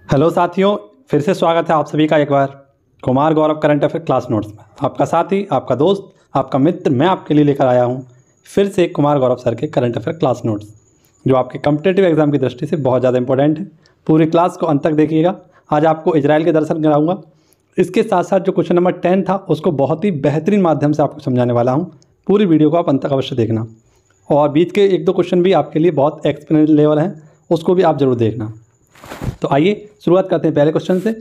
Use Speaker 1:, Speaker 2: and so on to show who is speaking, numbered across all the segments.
Speaker 1: Hello साथियों, फिर से स्वागत है आप सभी का एक बार Kumar Gaurav current affair class notes में। आपका साथी, आपका दोस्त, आपका मित्र मैं आपके लिए लेकर आया हूं फिर से कुमार गौरव सर के करंट अफेयर क्लास नोट्स, जो आपके कॉम्पिटिटिव एग्जाम की दृष्टि से बहुत ज़्यादा इंपॉर्टेंट है। पूरी क्लास को अंत तक देखिएगा। आज आपको इजराइल के दर्शन कराऊंगा। इसके साथ साथ जो क्वेश्चन नंबर 10 था उसको बहुत ही बेहतरीन माध्यम से आपको समझाने वाला हूँ। पूरी वीडियो को आप अंत तक अवश्य देखना, और बीच के एक दो क्वेश्चन भी आपके लिए बहुत एक्सप्लेन लेवल हैं, उसको भी आप जरूर देखना। तो आइए शुरुआत करते हैं पहले क्वेश्चन से।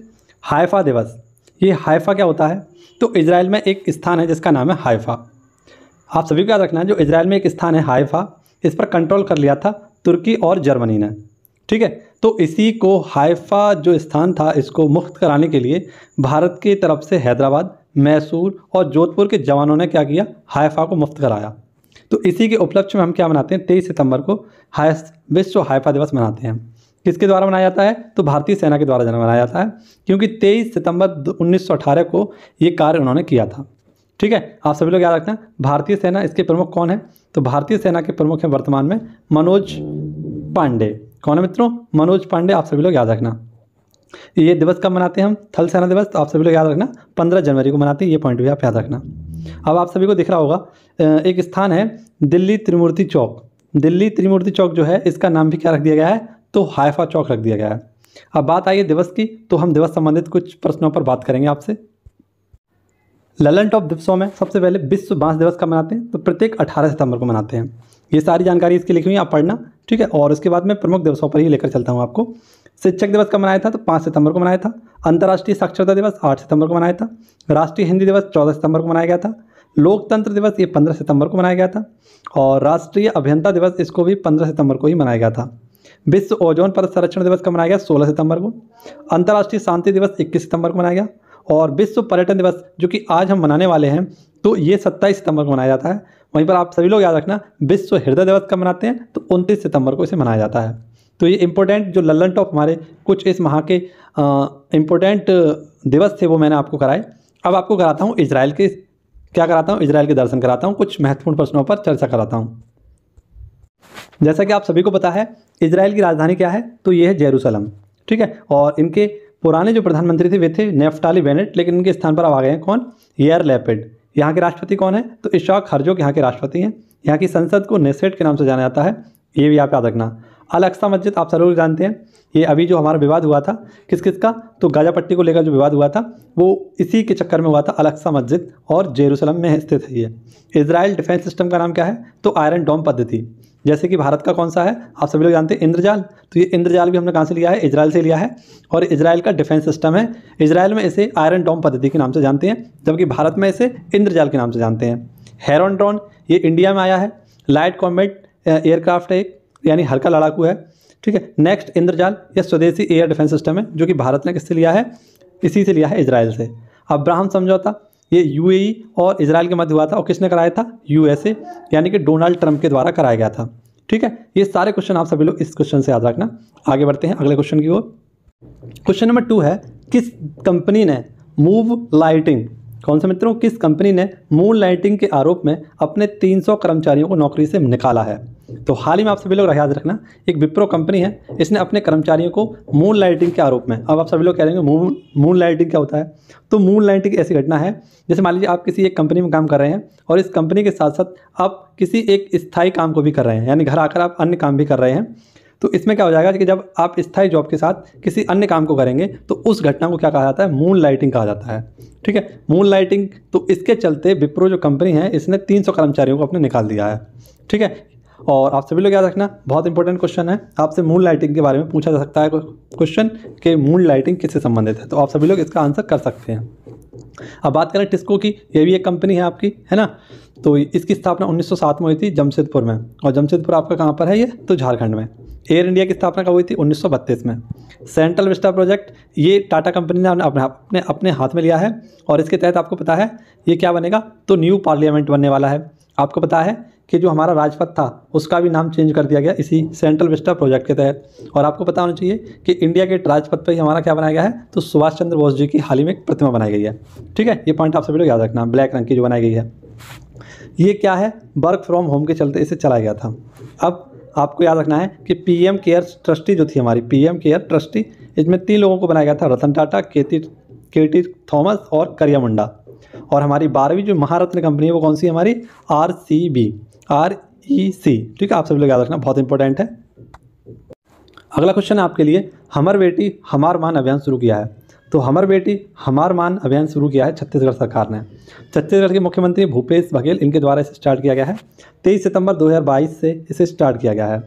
Speaker 1: हाइफा दिवस, ये हाइफा क्या होता है? तो इजराइल में एक स्थान है जिसका नाम है हाइफा। आप सभी को याद रखना है, जो इजराइल में एक स्थान है हाइफा, इस पर कंट्रोल कर लिया था तुर्की और जर्मनी ने। ठीक है, तो इसी को हाइफा जो स्थान था इसको मुक्त कराने के लिए भारत की तरफ से हैदराबाद, मैसूर और जोधपुर के जवानों ने क्या किया? हाइफा को मुक्त कराया। तो इसी के उपलक्ष्य में हम क्या मनाते हैं? 23 सितंबर को विश्व हाइफा दिवस मनाते हैं। किसके द्वारा मनाया जाता है? तो भारतीय सेना के द्वारा मनाया जाता है, क्योंकि 23 सितंबर 1918 को ये कार्य उन्होंने किया था। ठीक है, आप सभी लोग याद रखना। भारतीय सेना, इसके प्रमुख कौन है? तो भारतीय सेना के प्रमुख हैं वर्तमान में मनोज पांडे। कौन है मित्रों? मनोज पांडे। आप सभी लोग याद रखना। ये दिवस कब मनाते हैं हम? थल सेना दिवस। तो आप सभी लोग याद रखना 15 जनवरी को मनाते हैं। ये पॉइंट भी आप याद रखना। अब आप सभी को दिख रहा होगा एक स्थान है दिल्ली त्रिमूर्ति चौक। दिल्ली त्रिमूर्ति चौक जो है, इसका नाम भी क्या रख दिया गया है? तो हाइफा चौक रख दिया गया है। अब बात आई है दिवस की, तो हम दिवस संबंधित कुछ प्रश्नों पर बात करेंगे आपसे। ललन टॉप दिवसों में सबसे पहले विश्व बांस दिवस कब मनाते हैं? तो प्रत्येक 18 सितंबर को मनाते हैं। ये सारी जानकारी इसकी लिखी हुई है, आप पढ़ना। ठीक है, और उसके बाद मैं प्रमुख दिवसों पर ही लेकर चलता हूँ आपको। शिक्षक दिवस कब मनाया था? तो 5 सितंबर को मनाया था। अंतर्राष्ट्रीय साक्षरता दिवस 8 सितंबर को मनाया था। राष्ट्रीय हिंदी दिवस 14 सितंबर को मनाया गया था। लोकतंत्र दिवस ये 15 सितंबर को मनाया गया था। और राष्ट्रीय अभियंता दिवस, इसको भी 15 सितंबर को ही मनाया गया था। विश्व ओजोन परत संरक्षण दिवस कब मनाया गया? 16 सितंबर को। अंतर्राष्ट्रीय शांति दिवस 21 सितंबर को मनाया गया। और विश्व पर्यटन दिवस, जो कि आज हम मनाने वाले हैं, तो ये 27 सितंबर को मनाया जाता है। वहीं पर आप सभी लोग याद रखना, विश्व हृदय दिवस कब मनाते हैं? तो 29 सितंबर को इसे मनाया जाता है। तो ये इंपॉर्टेंट जो ललन टॉप हमारे कुछ इस माह के इंपॉर्टेंट दिवस थे वो मैंने आपको कराए। अब आपको कराता हूँ इजराइल के, क्या कराता हूँ? इजराइल के दर्शन कराता हूँ, कुछ महत्वपूर्ण प्रश्नों पर चर्चा कराता हूँ। जैसा कि आप सभी को पता है, इजराइल की राजधानी क्या है? तो ये है जेरूसलम। ठीक है, और इनके पुराने जो प्रधानमंत्री थे वे थे नेफ्टाली बेनेट, लेकिन इनके स्थान पर अब आ गए हैं कौन? यार लैपिड। यहाँ के राष्ट्रपति कौन है? तो इशाक हर्जोग यहाँ के राष्ट्रपति हैं। यहाँ की संसद को नेसेट के नाम से जाना जाता है, ये भी आप याद रखना। अल अक्सा मस्जिद आप जरूर जानते हैं, ये अभी जो हमारा विवाद हुआ था किस किस का? तो गाजा पट्टी को लेकर जो विवाद हुआ था वो इसी के चक्कर में हुआ था। अल अक्सा मस्जिद और जेरूसलम में स्थित है ये। इजराइल डिफेंस सिस्टम का नाम क्या है? तो आयरन डोम पद्धति। जैसे कि भारत का कौन सा है? आप सभी लोग जानते हैं इंद्रजाल। तो ये इंद्रजाल भी हमने कहाँ से लिया है? इजराइल से लिया है, और इजराइल का डिफेंस सिस्टम है। इजराइल में इसे आयरन डोम पद्धति के नाम से जानते हैं, जबकि भारत में इसे इंद्रजाल के नाम से जानते हैं। हेरॉन ड्रोन ये इंडिया में आया है। लाइट कॉम्बैट एयरक्राफ्ट है, यानी हल्का लड़ाकू है। ठीक है, नेक्स्ट इंद्रजाल यह स्वदेशी एयर डिफेंस सिस्टम है, जो कि भारत ने किससे लिया है? इसी से लिया है, इजराइल से। अब्राहम समझौता ये यूएई और इजराइल के मध्य हुआ था, और किसने कराया था? यूएसए, यानी कि डोनाल्ड ट्रंप के द्वारा कराया गया था। ठीक है, ये सारे क्वेश्चन आप सभी लोग इस क्वेश्चन से याद रखना। आगे बढ़ते हैं अगले क्वेश्चन की ओर। क्वेश्चन नंबर 2 है, किस कंपनी ने मूव लाइटिंग, कौन से मित्रों? किस कंपनी ने मून लाइटिंग के आरोप में अपने 300 कर्मचारियों को नौकरी से निकाला है? तो हाल ही में आप सभी लोग याद रखना, एक विप्रो कंपनी है, इसने अपने कर्मचारियों को मून लाइटिंग के आरोप में, अब आप सभी लोग कह रहे हैं मून लाइटिंग क्या होता है? तो मून लाइटिंग ऐसी घटना है, जैसे मान लीजिए आप किसी एक कंपनी में काम कर रहे हैं, और इस कंपनी के साथ साथ आप किसी एक स्थायी काम को भी कर रहे हैं, यानी घर आकर आप अन्य काम भी कर रहे हैं। तो इसमें क्या हो जाएगा कि जब आप स्थायी जॉब के साथ किसी अन्य काम को करेंगे तो उस घटना को क्या कहा जाता है? मून लाइटिंग कहा जाता है। ठीक है, मून लाइटिंग। तो इसके चलते विप्रो जो कंपनी है इसने 300 कर्मचारियों को अपने निकाल दिया है। ठीक है, और आप सभी लोग याद रखना, बहुत इंपॉर्टेंट क्वेश्चन है, आपसे मून लाइटिंग के बारे में पूछा जा सकता है क्वेश्चन कि मून लाइटिंग किससे संबंधित है, तो आप सभी लोग इसका आंसर कर सकते हैं। अब बात करें टिस्को की, ये भी एक कंपनी है आपकी, है ना। तो इसकी स्थापना 1907 में हुई थी जमशेदपुर में, और जमशेदपुर आपका कहाँ पर है? ये तो झारखंड में। एयर इंडिया की स्थापना कब हुई थी? 1932 में। सेंट्रल विस्टा प्रोजेक्ट ये टाटा कंपनी ने अपने हाथ में लिया है, और इसके तहत आपको पता है ये क्या बनेगा? तो न्यू पार्लियामेंट बनने वाला है। आपको पता है कि जो हमारा राजपथ था उसका भी नाम चेंज कर दिया गया इसी सेंट्रल विस्टा प्रोजेक्ट के तहत। और आपको पता होना चाहिए कि इंडिया के राजपथ पर ही हमारा क्या बनाया गया है? तो सुभाष चंद्र बोस जी की हाल ही में एक प्रतिमा बनाई गई है। ठीक है, ये पॉइंट आप सभी लोग याद रखना, ब्लैक रंग की जो बनाई गई है। ये क्या है, वर्क फ्रॉम होम के चलते इसे चलाया गया था। अब आपको याद रखना है कि पीएम केयर ट्रस्टी जो थी हमारी, पीएम केयर ट्रस्टी, इसमें 3 लोगों को बनाया गया था, रतन टाटा, केटी थॉमस और करिया मुंडा। और हमारी 12वीं जो महारत्न कंपनी है वो कौन सी है हमारी, REC, ठीक है, आप सभी लोग याद रखना, बहुत इंपॉर्टेंट है। अगला क्वेश्चन है आपके लिए, हमर बेटी हमार मान अभियान शुरू किया है। तो हमर बेटी हमार मान अभियान शुरू किया है छत्तीसगढ़ सरकार ने। छत्तीसगढ़ के मुख्यमंत्री भूपेश बघेल इनके द्वारा इसे स्टार्ट किया गया है। 23 सितंबर 2022 से इसे स्टार्ट किया गया है।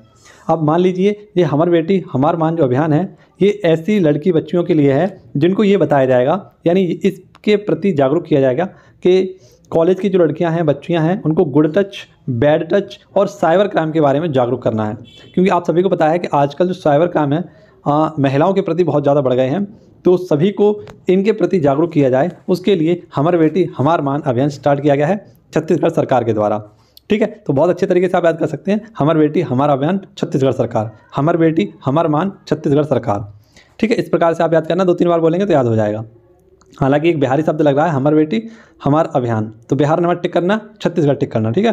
Speaker 1: अब मान लीजिए ये हमर बेटी हमार मान जो अभियान है ये ऐसी लड़की बच्चियों के लिए है जिनको ये बताया जाएगा, यानी इसके प्रति जागरूक किया जाएगा कि कॉलेज की जो लड़कियां हैं, बच्चियां हैं, उनको गुड टच, बैड टच और साइबर क्राइम के बारे में जागरूक करना है। क्योंकि आप सभी को पता है कि आजकल जो साइबर क्राइम है महिलाओं के प्रति बहुत ज़्यादा बढ़ गए हैं, तो सभी को इनके प्रति जागरूक किया जाए, उसके लिए हमर बेटी हमार मान अभियान स्टार्ट किया गया है छत्तीसगढ़ सरकार के द्वारा। ठीक है, तो बहुत अच्छे तरीके से आप याद कर सकते हैं, हमर बेटी हमारा अभियान छत्तीसगढ़ सरकार, हमर बेटी हमार मान छत्तीसगढ़ सरकार। ठीक है, इस प्रकार से आप याद करना, 2-3 बार बोलेंगे तो याद हो जाएगा। हालांकि एक बिहारी शब्द लग रहा है, हमर बेटी हमार अभियान, तो बिहार नंबर टिक करना, छत्तीसगढ़ टिक करना। ठीक है,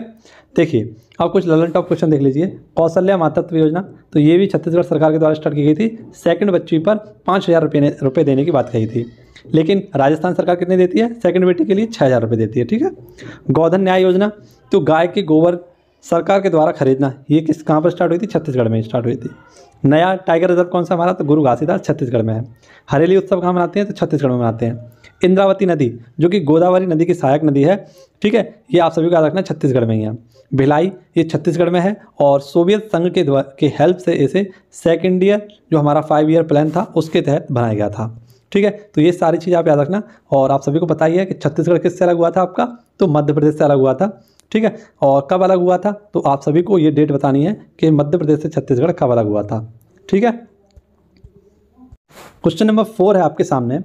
Speaker 1: देखिए अब कुछ ललन टॉप क्वेश्चन देख लीजिए। कौशल्या मातृत्व योजना, तो ये भी छत्तीसगढ़ सरकार के द्वारा स्टार्ट की गई थी। सेकंड बच्ची पर 5,000 रुपये देने की बात कही थी, लेकिन राजस्थान सरकार कितने देती है, सेकंड बेटी के लिए 6,000 रुपये देती है। ठीक है, गोधन न्याय योजना, तो गाय के गोबर सरकार के द्वारा खरीदना, ये कहाँ पर स्टार्ट हुई थी, छत्तीसगढ़ में स्टार्ट हुई थी। नया टाइगर रिजर्व कौन सा हमारा, तो गुरु घासीदास, छत्तीसगढ़ में है। हरेली उत्सव कहाँ मनाते हैं, तो छत्तीसगढ़ में मनाते हैं। इंद्रावती नदी जो कि गोदावरी नदी की सहायक नदी है, ठीक है, ये आप सभी को याद रखना, छत्तीसगढ़ में ही है। भिलाई ये छत्तीसगढ़ में है, और सोवियत संघ के हेल्प से इसे सेकेंड ईयर जो हमारा 5 ईयर प्लान था उसके तहत बनाया गया था। ठीक है, तो ये सारी चीज़ आप याद रखना। और आप सभी को पता ही है कि छत्तीसगढ़ किससे अलग हुआ था आपका, तो मध्य प्रदेश से अलग हुआ था। ठीक है, और कब अलग हुआ था, तो आप सभी को ये डेट बतानी है कि मध्य प्रदेश से छत्तीसगढ़ कब अलग हुआ था। ठीक है, क्वेश्चन नंबर 4 है आपके सामने,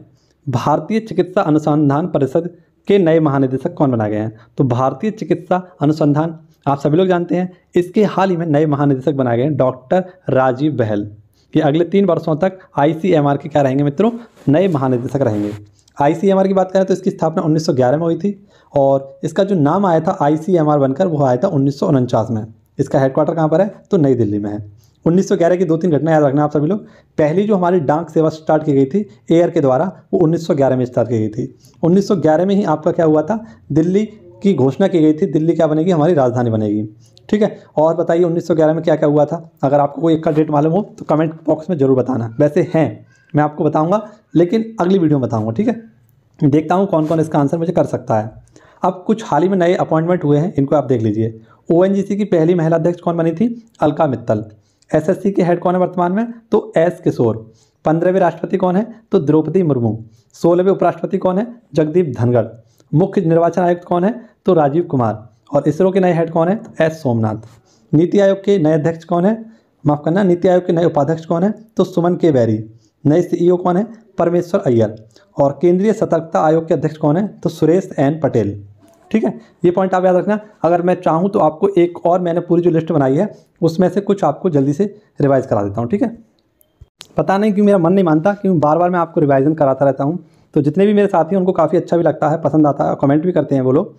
Speaker 1: भारतीय चिकित्सा अनुसंधान परिषद के नए महानिदेशक कौन बनाए गए हैं। तो भारतीय चिकित्सा अनुसंधान आप सभी लोग जानते हैं, इसके हाल ही में नए महानिदेशक बनाए गए हैं डॉक्टर राजीव बहल। ये अगले 3 वर्षों तक ICMR के क्या रहेंगे मित्रों, नए महानिदेशक रहेंगे। ICMR की बात करें तो इसकी स्थापना 1911 में हुई थी, और इसका जो नाम आया था ICMR बनकर वो आया था 1949 में। इसका हेडक्वार्टर कहाँ पर है, तो नई दिल्ली में है। 1911 की 2-3 घटना याद रखना आप सभी लोग। पहली जो हमारी डाक सेवा स्टार्ट की गई थी एयर के द्वारा, वो 1911 में स्टार्ट की गई थी। 1911 में ही आपका क्या हुआ था, दिल्ली की घोषणा की गई थी, दिल्ली क्या बनेगी, हमारी राजधानी बनेगी। ठीक है, और बताइए 1911 में क्या क्या हुआ था। अगर आपको कोई एक का डेट मालूम हो तो कमेंट बॉक्स में जरूर बताना। वैसे हैं, मैं आपको बताऊंगा, लेकिन अगली वीडियो में बताऊंगा। ठीक है, देखता हूँ कौन कौन इसका आंसर मुझे कर सकता है। अब कुछ हाल ही में नए अपॉइंटमेंट हुए हैं, इनको आप देख लीजिए। ONGC की पहली महिला अध्यक्ष कौन बनी थी, अलका मित्तल। SSC के हेड कौन है वर्तमान में, तो S किशोर। 15वें राष्ट्रपति कौन है, तो द्रौपदी मुर्मू। 16वें उपराष्ट्रपति कौन है, जगदीप धनखड़। मुख्य निर्वाचन आयुक्त कौन है, तो राजीव कुमार। और इसरो के नए हेड कौन है, तो S सोमनाथ। नीति आयोग के नए अध्यक्ष कौन है, माफ करना, नीति आयोग के नए उपाध्यक्ष कौन है, तो सुमन के बैरी। नए CEO कौन है, परमेश्वर अय्यर। और केंद्रीय सतर्कता आयोग के अध्यक्ष कौन है, तो सुरेश N पटेल। ठीक है, ये पॉइंट आप याद रखना। अगर मैं चाहूँ तो आपको एक और, मैंने पूरी जो लिस्ट बनाई है उसमें से कुछ आपको जल्दी से रिवाइज करा देता हूँ। ठीक है, पता नहीं क्यों मेरा मन नहीं मानता, क्यों बार बार मैं आपको रिवाइजन कराता रहता हूँ। तो जितने भी मेरे साथी हैं उनको काफ़ी अच्छा भी लगता है, पसंद आता है, कमेंट भी करते हैं वो लोग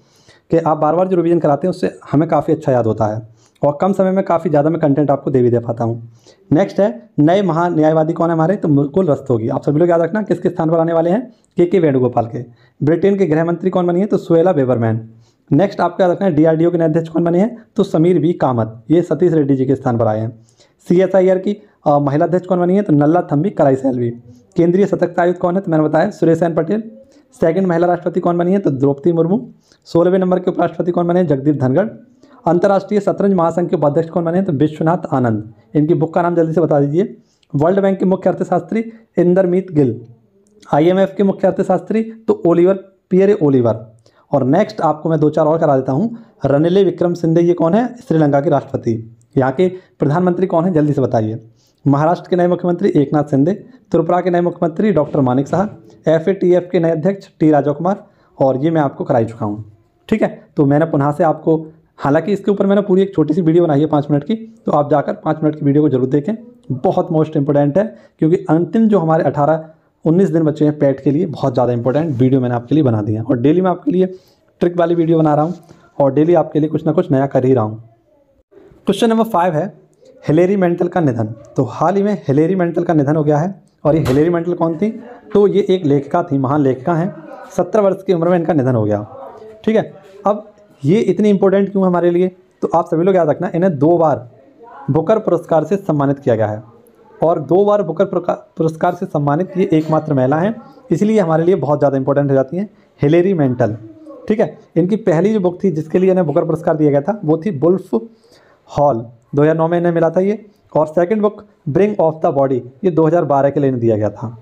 Speaker 1: कि आप बार बार जो रिवीजन कराते हैं उससे हमें काफ़ी अच्छा याद होता है, और कम समय में काफ़ी ज़्यादा मैं कंटेंट आपको दे भी दे पाता हूँ। नेक्स्ट है, नए महान्यायवादी कौन है हमारे, तो मुकुल रस्तोगी। आप सभी लोग याद रखना किसके स्थान पर आने वाले हैं, के वेणुगोपाल के। ब्रिटेन के गृह मंत्री कौन बनी है, तो सुएला बेबरमैन। नेक्स्ट आपको याद रखना है, DRDO के नए अध्यक्ष कौन बने हैं, तो समीर V कामत, ये सतीश रेड्डी जी के स्थान पर आए हैं। CSIR की महिला अध्यक्ष कौन बनी है, तो नल्ला थम्बी कराईसेल्वी। केंद्रीय सतर्कता आयुक्त कौन है, तो मैंने बताया सुरेश N पटेल। सेकंड महिला राष्ट्रपति कौन बनी है, तो द्रौपदी मुर्मू। 16वें नंबर के उपराष्ट्रपति कौन बने हैं, जगदीप धनखड़। अंतर्राष्ट्रीय शतरंज महासंघ के उपाध्यक्ष कौन बने हैं, तो विश्वनाथ आनंद। इनकी बुक का नाम जल्दी से बता दीजिए। वर्ल्ड बैंक के मुख्य अर्थशास्त्री इंदरमीत गिल। IMF के मुख्य अर्थशास्त्री तो पियरे ओलिवर। और नेक्स्ट आपको मैं 2-4 और करा देता हूँ। रनिल विक्रमसिंघे, ये कौन है, श्रीलंका के राष्ट्रपति। यहाँ के प्रधानमंत्री कौन है, जल्दी से बताइए। महाराष्ट्र के नए मुख्यमंत्री एकनाथ शिंदे। त्रिपुरा के नए मुख्यमंत्री डॉक्टर मानिक साहा। FATF के नए अध्यक्ष T राजा कुमार। और ये मैं आपको कराई चुका हूँ। ठीक है, तो मैंने पुनः से आपको, हालांकि इसके ऊपर मैंने पूरी एक छोटी सी वीडियो बनाई है 5 मिनट की, तो आप जाकर 5 मिनट की वीडियो को जरूर देखें, बहुत मोस्ट इंपॉर्टेंट है। क्योंकि अंतिम जो हमारे 18-19 दिन बचे हैं पैट के लिए, बहुत ज़्यादा इंपॉर्टेंट वीडियो मैंने आपके लिए बना दी है। और डेली मैं आपके लिए ट्रिक वाली वीडियो बना रहा हूँ, और डेली आपके लिए कुछ ना कुछ नया कर ही रहा हूँ। क्वेश्चन नंबर 5 है हिलेरी मेंटल का निधन। तो हाल ही में हिलेरी मेंटल का निधन हो गया है। और ये हिलेरी मेंटल कौन थी? तो ये एक लेखिका थी, महान लेखिका हैं। 17 वर्ष की उम्र में इनका निधन हो गया। ठीक है, अब ये इतनी इंपॉर्टेंट क्यों है हमारे लिए? तो आप सभी लोग याद रखना, इन्हें 2 बार बुकर पुरस्कार से सम्मानित किया गया है और 2 बार बुकर पुरस्कार से सम्मानित ये एकमात्र महिला हैं, इसलिए हमारे लिए बहुत ज़्यादा इंपॉर्टेंट हो जाती हैं हिलेरी मेंटल। ठीक है, इनकी पहली जो बुक थी जिसके लिए इन्हें बुकर पुरस्कार दिया गया था वो थी वुल्फ हॉल, 2009 में इन्हें मिला था ये। और second book bring of the body, ये 2012 के लिए इन्हें दिया गया था।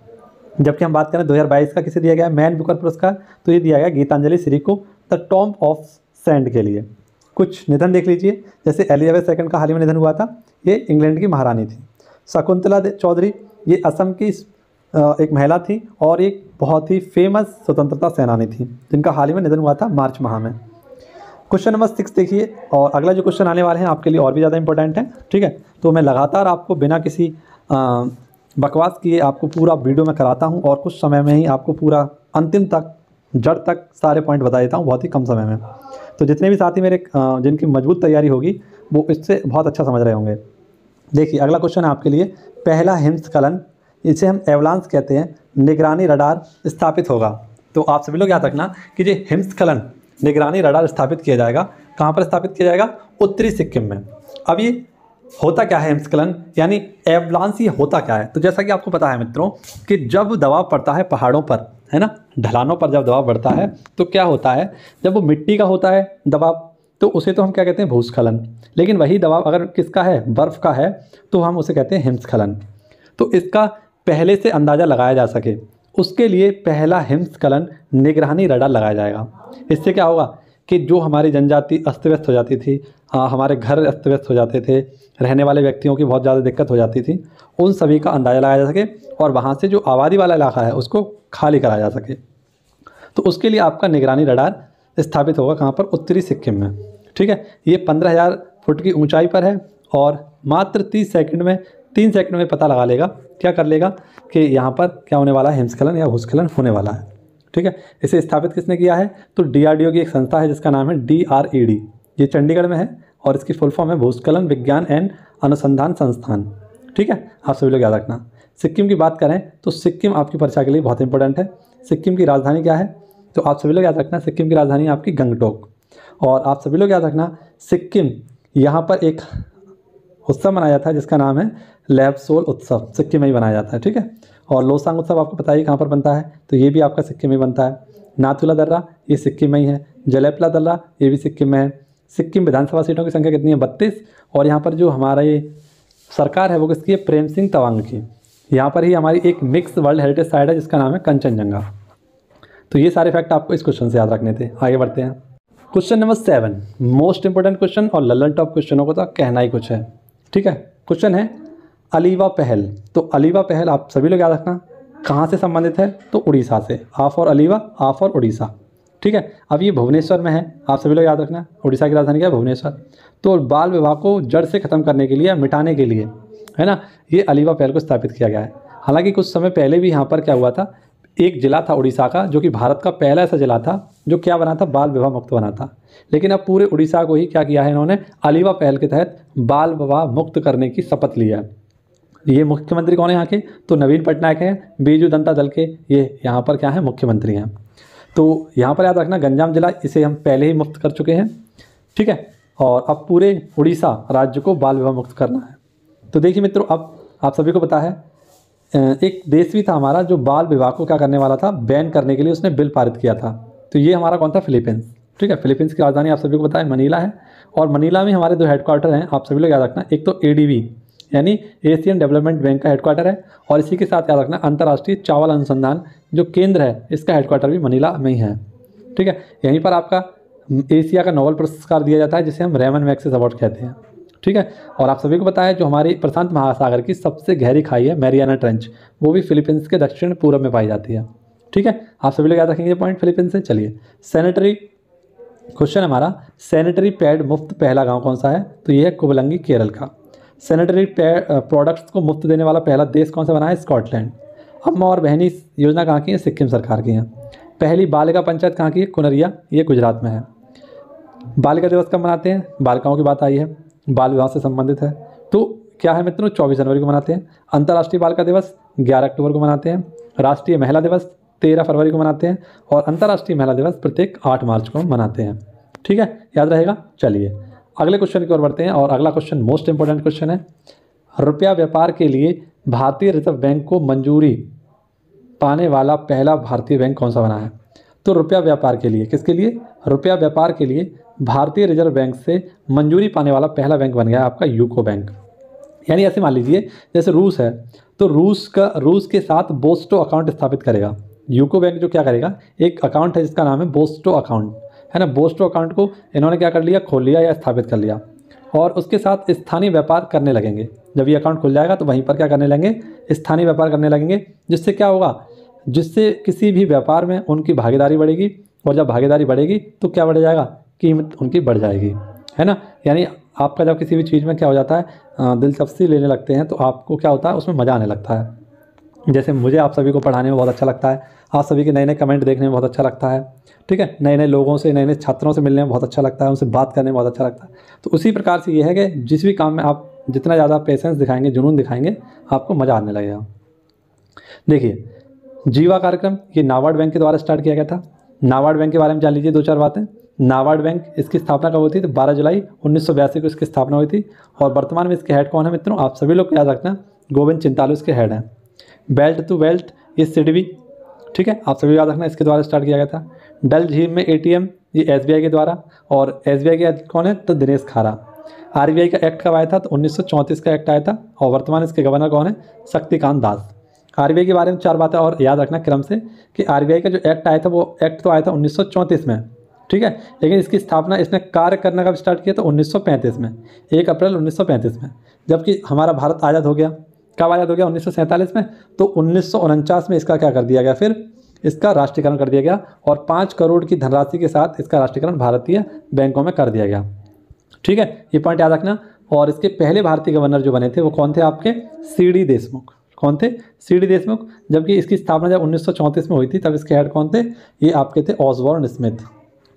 Speaker 1: जबकि हम बात करें 2022 का किसे दिया गया मैन बुकर पुरस्कार, तो ये दिया गया गीतांजलि श्री को द टॉम्ब ऑफ सैंड के लिए। कुछ निधन देख लीजिए, जैसे एलिजाबेथ सेकंड का हाल ही में निधन हुआ था, ये इंग्लैंड की महारानी थी। शकुंतला चौधरी, ये असम की एक महिला थी और एक बहुत ही फेमस स्वतंत्रता सेनानी थी, जिनका हाल ही में निधन हुआ था मार्च माह में। क्वेश्चन नंबर 6 देखिए, और अगला जो क्वेश्चन आने वाले हैं आपके लिए और भी ज़्यादा इंपॉर्टेंट है। ठीक है, तो मैं लगातार आपको बिना किसी बकवास किए आपको पूरा वीडियो में कराता हूं और कुछ समय में ही आपको पूरा अंतिम तक जड़ तक सारे पॉइंट बता देता हूं बहुत ही कम समय में। तो जितने भी साथी मेरे जिनकी मजबूत तैयारी होगी वो इससे बहुत अच्छा समझ रहे होंगे। देखिए अगला क्वेश्चन है आपके लिए, पहला हिमस्खलन, इसे हम एवलांस कहते हैं, निगरानी रडार स्थापित होगा। तो आप सभी लोग याद रखना कि जो हिमस्खलन निगरानी रडार स्थापित किया जाएगा, कहाँ पर स्थापित किया जाएगा? उत्तरी सिक्किम में। अब ये होता क्या है हिमस्खलन, यानी एवलांस, ये होता क्या है? तो जैसा कि आपको पता है मित्रों कि जब दबाव पड़ता है पहाड़ों पर, है ना, ढलानों पर जब दबाव बढ़ता है तो क्या होता है, जब वो मिट्टी का होता है दबाव तो उसे तो हम क्या कहते हैं? भूस्खलन। लेकिन वही दबाव अगर किसका है? बर्फ़ का है, तो हम उसे कहते हैं हिमस्खलन। तो इसका पहले से अंदाज़ा लगाया जा सके उसके लिए पहला हिमस्खलन निगरानी रडार लगाया जाएगा। इससे क्या होगा कि जो हमारी जनजाति अस्त व्यस्त हो जाती थी, हमारे घर अस्त व्यस्त हो जाते थे, रहने वाले व्यक्तियों की बहुत ज़्यादा दिक्कत हो जाती थी, उन सभी का अंदाज़ा लगाया जा सके और वहाँ से जो आबादी वाला इलाका है उसको खाली कराया जा सके। तो उसके लिए आपका निगरानी रडार स्थापित होगा कहाँ पर? उत्तरी सिक्किम में। ठीक है, ये 15,000 फुट की ऊंचाई पर है और मात्र 3 सेकंड में पता लगा लेगा, क्या कर लेगा कि यहाँ पर क्या होने वाला है? हिमस्खलन या भूस्खलन होने वाला है। ठीक है, इसे स्थापित किसने किया है? तो DRDO की एक संस्था है जिसका नाम है DRED, ये चंडीगढ़ में है और इसकी फुल फॉर्म है भूस्खलन विज्ञान एंड अनुसंधान संस्थान। ठीक है, आप सभी लोग याद रखना। सिक्किम की बात करें तो सिक्किम आपकी परीक्षा के लिए बहुत इंपॉर्टेंट है। सिक्किम की राजधानी क्या है? तो आप सभी लोग याद रखना सिक्किम की राजधानी है आपकी गंगटोक। और आप सभी लोग याद रखना सिक्किम, यहाँ पर एक उत्सव मनाया जाता है जिसका नाम है लैबसोल उत्सव, सिक्किम में ही बनाया जाता है। ठीक है, और लोसांग उत्सव आपको पता ही कहाँ पर बनता है, तो ये भी आपका सिक्किम में बनता है। नाथुला दर्रा ये सिक्किम में ही है। जलेपला दर्रा ये भी सिक्किम में है। सिक्किम विधानसभा सीटों की संख्या कितनी है? 32। और यहाँ पर जो हमारा ये सरकार है वो किसकी है? प्रेम सिंह तवांग की। यहाँ पर ही हमारी एक मिक्स वर्ल्ड हेरिटेज साइट है जिसका नाम है कंचनजंगा। तो ये सारे फैक्ट आपको इस क्वेश्चन से याद रखने थे। आगे बढ़ते हैं। Question number 7 most important question और लल्लन टॉप क्वेश्चनों को तो कहना ही कुछ है। ठीक है, क्वेश्चन है अलीवा पहल। तो अलीवा पहल आप सभी लोग याद रखना कहाँ से संबंधित है? तो उड़ीसा से। आ फॉर अलीवा, आ फॉर उड़ीसा। ठीक है, अब ये भुवनेश्वर में है, आप सभी लोग याद रखना। उड़ीसा की राजधानी क्या है? भुवनेश्वर। तो बाल विवाह को जड़ से ख़त्म करने के लिए, मिटाने के लिए, है ना, ये अलीवा पहल को स्थापित किया गया है। हालांकि कुछ समय पहले भी यहाँ पर क्या हुआ था, एक जिला था उड़ीसा का जो कि भारत का पहला ऐसा जिला था जो क्या बना था? बाल विवाह मुक्त बना था। लेकिन अब पूरे उड़ीसा को ही क्या किया है इन्होंने? अलीवा पहल के तहत बाल विवाह मुक्त करने की शपथ लिया है। ये मुख्यमंत्री कौन है यहाँ के? तो नवीन पटनायक हैं, बीजू जनता दल के ये यहाँ पर क्या है? मुख्यमंत्री हैं। तो यहाँ पर याद रखना गंजाम जिला, इसे हम पहले ही मुक्त कर चुके हैं। ठीक है, और अब पूरे उड़ीसा राज्य को बाल विवाह मुक्त करना है। तो देखिए मित्रों, अब आप सभी को पता है एक देश भी था हमारा जो बाल विवाह को क्या करने वाला था? बैन करने के लिए उसने बिल पारित किया था। तो ये हमारा कौन था? फिलीपींस। ठीक है, फिलीपींस की राजधानी आप सभी को पता है मनीला है। और मनीला में हमारे 2 हेडक्वार्टर हैं, आप सभी लोग याद रखना। एक तो ADB यानी एशियन डेवलपमेंट बैंक का हेडक्वार्टर है, और इसी के साथ याद रखना अंतर्राष्ट्रीय चावल अनुसंधान जो केंद्र है इसका हेडक्वार्टर भी मनीला में ही है। ठीक है, यहीं पर आपका एशिया का नोबेल पुरस्कार दिया जाता है जिसे हम रेमन मैग्सेसे अवार्ड कहते हैं। ठीक है, और आप सभी को पता है जो हमारी प्रशांत महासागर की सबसे गहरी खाई है मैरियाना ट्रेंच, वो भी फिलीपींस के दक्षिण पूर्व में पाई जाती है। ठीक है, आप सभी लोग याद रखेंगे पॉइंट फिलीपींस से। चलिए सैनिटरी क्वेश्चन हमारा, सैनिटरी पैड मुफ्त पहला गांव कौन सा है? तो ये है कुबलंगी केरल का। सैनिटरी पैड प्रोडक्ट्स को मुफ्त देने वाला पहला देश कौन सा बना है? स्कॉटलैंड। अम्मा और बहनी योजना कहाँ की है? सिक्किम सरकार की है। पहली बालिका पंचायत कहाँ की है? कुनरिया, ये गुजरात में है। बालिका दिवस कब मनाते हैं? बालिकाओं की बात आई है, बाल विवाह से संबंधित है, तो क्या है मित्रों? 24 जनवरी को मनाते हैं। अंतर्राष्ट्रीय बालिका दिवस 11 अक्टूबर को मनाते हैं। राष्ट्रीय महिला दिवस 13 फरवरी को मनाते हैं और अंतर्राष्ट्रीय महिला दिवस प्रत्येक 8 मार्च को मनाते हैं। ठीक है, याद रहेगा। चलिए अगले क्वेश्चन की ओर बढ़ते हैं और अगला क्वेश्चन मोस्ट इंपॉर्टेंट क्वेश्चन है। रुपया व्यापार के लिए भारतीय रिजर्व बैंक को मंजूरी पाने वाला पहला भारतीय बैंक कौन सा बना है? तो रुपया व्यापार के लिए, किसके लिए? रुपया व्यापार के लिए भारतीय रिजर्व बैंक से मंजूरी पाने वाला पहला बैंक बन गया आपका यूको बैंक। यानी ऐसे मान लीजिए जैसे रूस है, तो रूस के साथ बोस्टो अकाउंट स्थापित करेगा। यूको बैंक जो क्या करेगा, एक अकाउंट है जिसका नाम है बोस्टो अकाउंट, है ना। बोस्टो अकाउंट को इन्होंने क्या कर लिया, खोल लिया या स्थापित कर लिया और उसके साथ स्थानीय व्यापार करने लगेंगे। जब ये अकाउंट खुल जाएगा तो वहीं पर क्या करने लगेंगे, स्थानीय व्यापार करने लगेंगे, जिससे क्या होगा, जिससे किसी भी व्यापार में उनकी भागीदारी बढ़ेगी और जब भागीदारी बढ़ेगी तो क्या बढ़ जाएगा, कीमत उनकी बढ़ जाएगी, है ना। यानी आपका जब किसी भी चीज़ में क्या हो जाता है, दिलचस्पी लेने लगते हैं तो आपको क्या होता है, उसमें मज़ा आने लगता है। जैसे मुझे आप सभी को पढ़ाने में बहुत अच्छा लगता है, आप सभी के नए नए कमेंट देखने में बहुत अच्छा लगता है, ठीक है, नए नए लोगों से, नए नए छात्रों से मिलने में बहुत अच्छा लगता है, उनसे बात करने में बहुत अच्छा लगता है। तो उसी प्रकार से ये है कि जिस भी काम में आप जितना ज़्यादा पेशेंस दिखाएंगे, जुनून दिखाएंगे, आपको मज़ा आने लगेगा। देखिए जीवा कार्यक्रम ये नाबार्ड बैंक के द्वारा स्टार्ट किया गया था। नाबार्ड बैंक के बारे में जान लीजिए 2-4 बातें। नाबार्ड बैंक, इसकी स्थापना कब हुई थी? तो 12 जुलाई 1982 को इसकी स्थापना हुई थी और वर्तमान में इसके हेड कौन है मित्रों? आप सभी लोग याद रखना, गोविंद चिंतालू इसके हेड हैं। बेल्ट टू बेल्ट ये सिडबी, ठीक है, आप सभी याद रखना, इसके द्वारा स्टार्ट किया गया था। डल झील में ATM ये SBI के द्वारा, और SBI के कौन है? तो दिनेश खारा। RBI का एक्ट कब आया था? तो 1934 का एक्ट आया था और वर्तमान इसके गवर्नर कौन है? शक्तिकांत दास। RBI के बारे में 4 बातें और याद रखना क्रम से कि RBI का जो एक्ट आया था वो एक्ट तो आया था 1934 में, ठीक है, लेकिन इसकी स्थापना इसने कार्य करना कब स्टार्ट किया? तो 1935 में, 1 अप्रैल 1935 में। जबकि हमारा भारत आज़ाद हो गया, कब आज़ाद हो गया? 1947 में। तो 1949 में इसका क्या कर दिया गया, फिर इसका राष्ट्रीयकरण कर दिया गया और 5 करोड़ की धनराशि के साथ इसका राष्ट्रीयकरण भारतीय बैंकों में कर दिया गया, ठीक है, ये पॉइंट याद रखना। और इसके पहले भारतीय गवर्नर जो बने थे वो कौन थे आपके? CD देशमुख। कौन थे? CD देशमुख। जबकि इसकी स्थापना जब 1934 में हुई थी तब इसके हेड कौन थे? ये आपके थे ऑसबॉर्न स्मिथ,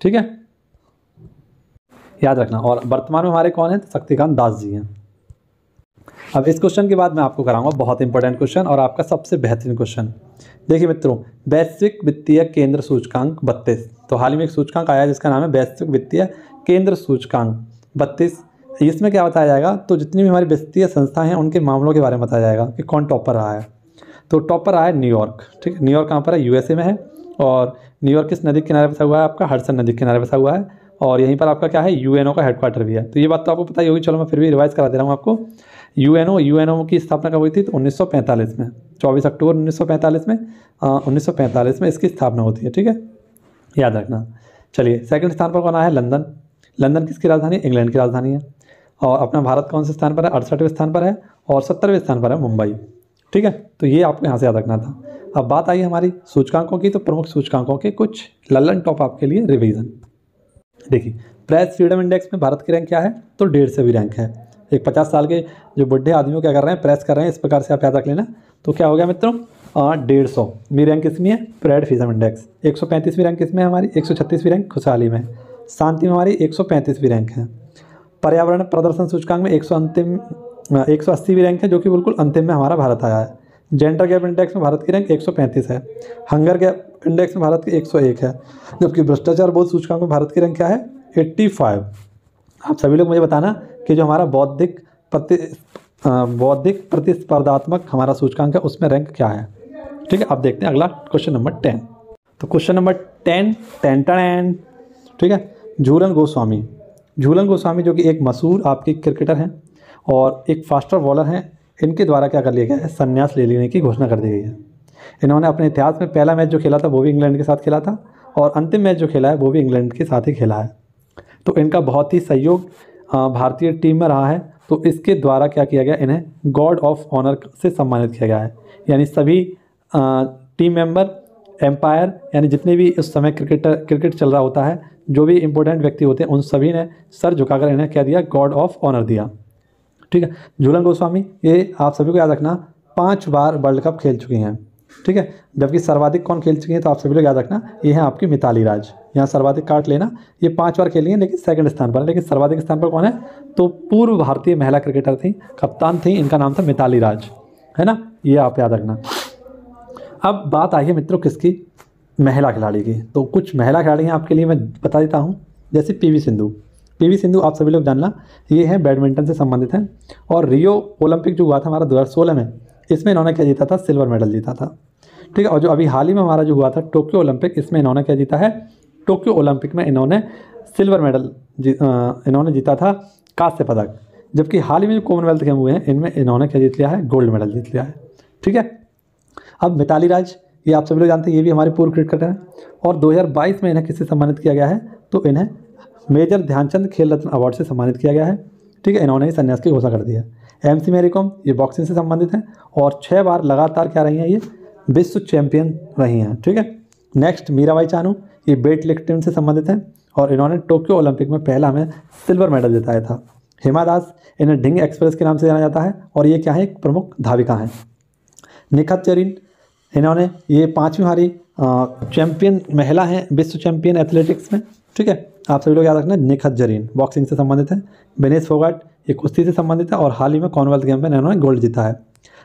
Speaker 1: ठीक है, याद रखना। और वर्तमान में हमारे कौन है? शक्तिकांत दास जी हैं। अब इस क्वेश्चन के बाद मैं आपको कराऊंगा बहुत इंपॉर्टेंट क्वेश्चन और आपका सबसे बेहतरीन क्वेश्चन। देखिए मित्रों, वैश्विक वित्तीय केंद्र सूचकांक 32, तो हाल ही में एक सूचकांक आया जिसका नाम है वैश्विक वित्तीय केंद्र सूचकांक 32। इसमें क्या बताया जाएगा? तो जितनी भी हमारी वित्तीय संस्थाएं हैं उनके मामलों के बारे में बताया जाएगा कि कौन टॉपर रहा है। तो टॉपर रहा है न्यूयॉर्क, ठीक है, न्यूयॉर्क कहाँ पर है? USA में है और न्यूयॉर्क किस नदी के किनारे बसा हुआ है? आपका हडसन नदी के किनारे बसा हुआ है और यहीं पर आपका क्या है? UNO का हेडक्वार्टर भी है। तो ये बात तो आपको पता ही होगी, चलो मैं फिर भी रिवाइज करा दे रहा हूँ आपको। UNO की स्थापना कब हुई थी? तो 1945 में, 24 अक्टूबर 1945 में 1945 में इसकी स्थापना होती है, ठीक है, याद रखना। चलिए सेकंड स्थान पर कौन आया है? लंदन। लंदन किसकी राजधानी? इंग्लैंड की राजधानी है। और अपना भारत कौन से स्थान पर है? 68वें स्थान पर है और 70वें स्थान पर है मुंबई, ठीक है। तो ये आपको यहाँ से याद रखना था। अब बात आई हमारी सूचकांकों की, तो प्रमुख सूचकांकों के कुछ लल्लन टॉप आपके लिए रिवीजन। देखिए प्रेस फ्रीडम इंडेक्स में भारत की रैंक क्या है? तो 150वीं रैंक है। एक 50 साल के जो बुढ़े आदमी क्या कर रहे हैं? प्रेस कर रहे हैं, इस प्रकार से आप याद रख लेना। तो क्या हो गया मित्रों? 150वीं रैंक किसमें है? फ्रेड फ्रीडम इंडेक्स। 135वीं रैंक किसमें है हमारी? 136वीं रैंक खुशहाली में। शांति में हमारी 135वीं रैंक है। पर्यावरण प्रदर्शन सूचकांक में 180वीं रैंक है, जो कि बिल्कुल अंतिम में हमारा भारत आया है। जेंडर गैप इंडेक्स में भारत की रैंक 135 है। हंगर गैप इंडेक्स में भारत की 101 है। जबकि भ्रष्टाचार बोध सूचकांक में भारत की रैंक क्या है? 85। आप सभी लोग मुझे बताना कि जो हमारा बौद्धिक प्रतिस्पर्धात्मक हमारा सूचकांक है उसमें रैंक क्या है, ठीक है। अब देखते हैं अगला क्वेश्चन नंबर 10। तो क्वेश्चन नंबर 10 ठीक है, झूलन गोस्वामी। झूलन गोस्वामी जो कि एक मशहूर आपकी क्रिकेटर हैं और एक फास्टर बॉलर हैं, इनके द्वारा क्या कर लिया गया है? संन्यास ले लेने की घोषणा कर दी गई है। इन्होंने अपने इतिहास में पहला मैच जो खेला था वो भी इंग्लैंड के साथ खेला था और अंतिम मैच जो खेला है वो भी इंग्लैंड के साथ ही खेला है। तो इनका बहुत ही सहयोग भारतीय टीम में रहा है। तो इसके द्वारा क्या किया गया? इन्हें गॉड ऑफ ऑनर से सम्मानित किया गया है। यानी सभी टीम मेंबर, एम्पायर, यानी जितने भी उस समय क्रिकेट चल रहा होता है, जो भी इंपॉर्टेंट व्यक्ति होते हैं, उन सभी ने सर झुकाकर इन्हें क्या दिया? गॉड ऑफ ऑनर दिया, ठीक है। झूलन गोस्वामी ये आप सभी को याद रखना 5 बार वर्ल्ड कप खेल चुकी हैं, ठीक है। जबकि सर्वाधिक कौन खेल चुकी हैं? तो आप सभी लोग याद रखना ये है आपकी मिताली राज, यहाँ सर्वाधिक काट लेना। ये 5 बार खेली हैं लेकिन सेकंड स्थान पर है, लेकिन सर्वाधिक स्थान पर कौन है? तो पूर्व भारतीय महिला क्रिकेटर थी, कप्तान थी, इनका नाम था मिताली राज, है ना, ये आप याद रखना। अब बात आई है मित्रों किसकी? महिला खिलाड़ी की। तो कुछ महिला खिलाड़ी हैं आपके लिए मैं बता देता हूँ, जैसे पीवी सिंधु। पीवी सिंधु आप सभी लोग जानना, ये हैं बैडमिंटन से संबंधित हैं, और रियो ओलंपिक जो हुआ था हमारा 2016 में, इसमें इन्होंने क्या जीता था? सिल्वर मेडल जीता था, ठीक है। और जो अभी हाल ही में हमारा जो हुआ था टोक्यो ओलंपिक, इसमें इन्होंने क्या जीता है? टोक्यो ओलंपिक में इन्होंने सिल्वर मेडल इन्होंने जीता था, कांस्य पदक। जबकि हाल ही में जो कॉमनवेल्थ गेम हुए हैं इनमें इन्होंने क्या जीत लिया है? गोल्ड मेडल जीत लिया है, ठीक है। अब मिताली राज, ये आप सभी लोग जानते हैं, ये भी हमारे पूर्व क्रिकेटर हैं, और 2022 में इन्हें किससे सम्मानित किया गया है? तो इन्हें मेजर ध्यानचंद खेल रत्न अवार्ड से सम्मानित किया गया है, ठीक है। इन्होंने ही संन्यास की घोषणा कर दी है। MC मैरी कॉम, ये बॉक्सिंग से संबंधित हैं, और 6 बार लगातार क्या रही हैं? ये विश्व चैंपियन रही हैं, ठीक है। नेक्स्ट मीराबाई चानू, ये वेट लिफ्टिंग से संबंधित हैं, और इन्होंने टोक्यो ओलंपिक में पहला हमें सिल्वर मेडल जिताया था। हिमा दास, इन्हें ढिंग एक्सप्रेस के नाम से जाना जाता है, और ये क्या है? एक प्रमुख धाविका हैं। निखत जरीन, इन्होंने ये 5वीं हमारी चैंपियन महिला हैं विश्व चैंपियन एथलेटिक्स में, ठीक है। आप सभी लोग याद रखना, निखत जरीन बॉक्सिंग से संबंधित है। विनेश फोगाट, ये कुश्ती से संबंधित है, और हाल ही में कॉमनवेल्थ गेम में इन्होंने गोल्ड जीता है।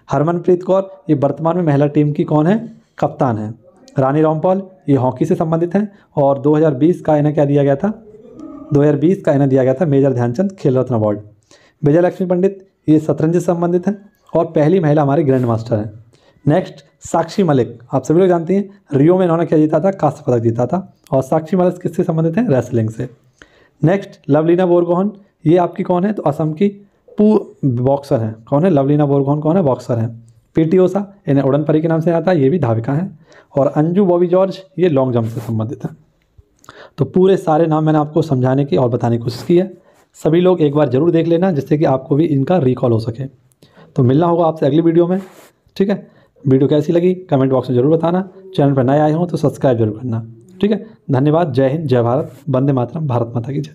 Speaker 1: हरमनप्रीत कौर, ये वर्तमान में महिला टीम की कौन है? कप्तान है। रानी रामपाल, ये हॉकी से संबंधित हैं, और 2020 का इन्हें क्या दिया गया था? 2020 का इन्हें दिया गया था मेजर ध्यानचंद खेल रत्न अवार्ड। विजय लक्ष्मी पंडित, ये शतरंज से संबंधित हैं, और पहली महिला हमारी ग्रैंड मास्टर हैं। नेक्स्ट साक्षी मलिक, आप सभी लोग जानती हैं, रियो में इन्होंने क्या जीता था? कांस्य पदक जीता था। और साक्षी मलिक किससे संबंधित हैं? रेसलिंग से। नेक्स्ट लवलीना बोरगोहन, ये आपकी कौन है? तो असम की बॉक्सर हैं। कौन है? लवलीना बोरगोहन कौन है? बॉक्सर हैं। PT ऊषा, इन्हें उड़न परी के नाम से आता है, ये भी धाविका हैं। और अंजू बॉबी जॉर्ज, ये लॉन्ग जंप से संबंधित हैं। तो पूरे सारे नाम मैंने आपको समझाने की और बताने की कोशिश की है। सभी लोग एक बार जरूर देख लेना, जिससे कि आपको भी इनका रिकॉल हो सके। तो मिलना होगा आपसे अगली वीडियो में, ठीक है। वीडियो कैसी लगी कमेंट बॉक्स में जरूर बताना। चैनल पर नए आए हों तो सब्सक्राइब जरूर करना, ठीक है। धन्यवाद। जय हिंद, जय भारत, वंदे मातरम, भारत माता की जय।